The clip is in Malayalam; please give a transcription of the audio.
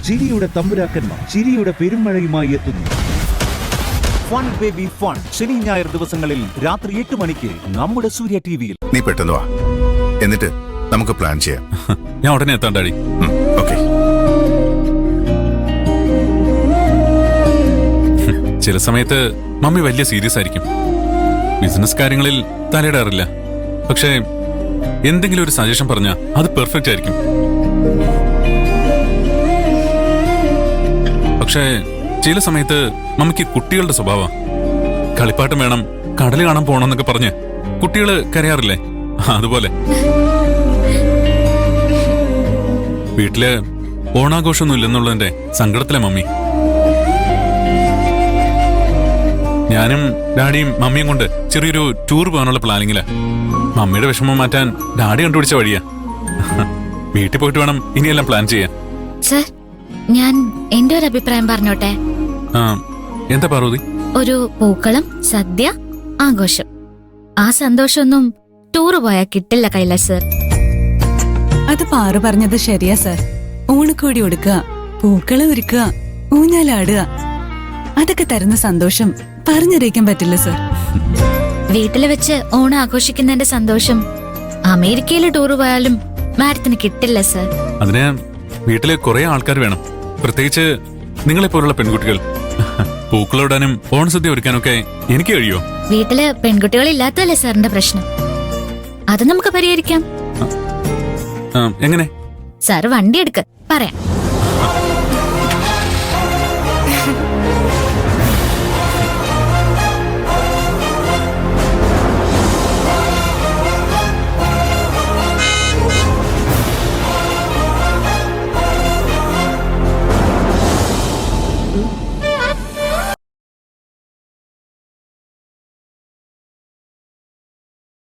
ചിരിയുടെ തമ്പുരാക്കന്മാർ ചിരിയുടെ പെരുമഴയുമായി എത്തുന്നു. ഫൺ ബേബി ഫൺ ശനി ഞായർ ദിവസങ്ങളിൽ രാത്രി 8 മണിക്ക് നമ്മുടെ സൂര്യ ടിവിയിൽ. നീ പെട്ടെന്ന് വാ, എന്നിട്ട് നമുക്ക് പ്ലാൻ ചെയ്യാം. ഞാൻ ഉടനെ എത്താൻ ഡാഡി. ഓക്കെ. ചില സമയത്ത് മമ്മി വലിയ സീരിയസ് ആയിരിക്കും. ബിസിനസ് കാര്യങ്ങളിൽ തലയിടാറില്ല. പക്ഷേ എന്തെങ്കിലും ഒരു സജഷൻ പറഞ്ഞാൽ അത് പെർഫെക്റ്റ് ആയിരിക്കും. പക്ഷേ ചില സമയത്ത് മമ്മിക്ക് കുട്ടികളുടെ സ്വഭാവം, കളിപ്പാട്ടം വേണം, കടൽ കാണാൻ പോകണമെന്നൊക്കെ പറഞ്ഞ് കുട്ടികള് കരയാറില്ലേ, അതുപോലെ. വീട്ടില് ഓണാഘോഷമൊന്നും ഇല്ലെന്നുള്ളതിന്റെ സങ്കടത്തിലെ മമ്മി. ഞാനും ഡാഡിയും മമ്മിയും കൊണ്ട് ചെറിയൊരു ടൂർ പോകാനുള്ള പ്ലാനിങ്ങിലാ. മമ്മിയുടെ വിഷമം മാറ്റാൻ ഡാഡി കണ്ടുപിടിച്ച വഴിയാ. വീട്ടിൽ പോയിട്ട് വേണം ഇനിയെല്ലാം പ്ലാൻ ചെയ്യാൻ. സർ, ഞാൻ എന്റെ ഒരു അഭിപ്രായം പറഞ്ഞോട്ടെ. എന്താ പാർവതി? ഒരു പൂക്കളം, സദ്യ, ആഘോഷം. ആ സന്തോഷമൊന്നും ടൂറ് പോയാൽ കിട്ടില്ല കൈലാഷ് സർ. അത് പാറു പറഞ്ഞത് ശരിയാ സർ. ഓണക്കോടി കൊടുക്കുക, പൂക്കളെ ഒരുക്കുക, ഊഞ്ഞാലാടുക, അതൊക്കെ തരുന്ന സന്തോഷം പറഞ്ഞറിയിക്കാൻ പറ്റില്ല സർ. വീട്ടില് വെച്ച് ഓണം ആഘോഷിക്കുന്നതിന്റെ സന്തോഷം അമേരിക്കയിൽ ടൂറ് പോയാലും മാഡത്തിന് കിട്ടില്ല സർ. അതിന് വീട്ടില് കുറെ ആൾക്കാർ വേണം, പ്രത്യേകിച്ച് നിങ്ങളെ പോലുള്ള പെൺകുട്ടികൾ. പൂക്കളോടാനും ഓണസദ്യ ഒരുക്കാനൊക്കെ എനിക്ക് കഴിയോ? വീട്ടില് പെൺകുട്ടികളില്ലാത്തല്ലേ സാറിന്റെ പ്രശ്നം? അത് നമുക്ക് പരിഹരിക്കാം. എങ്ങനെ? സാർ വണ്ടി എടുക്ക്, പറയാം.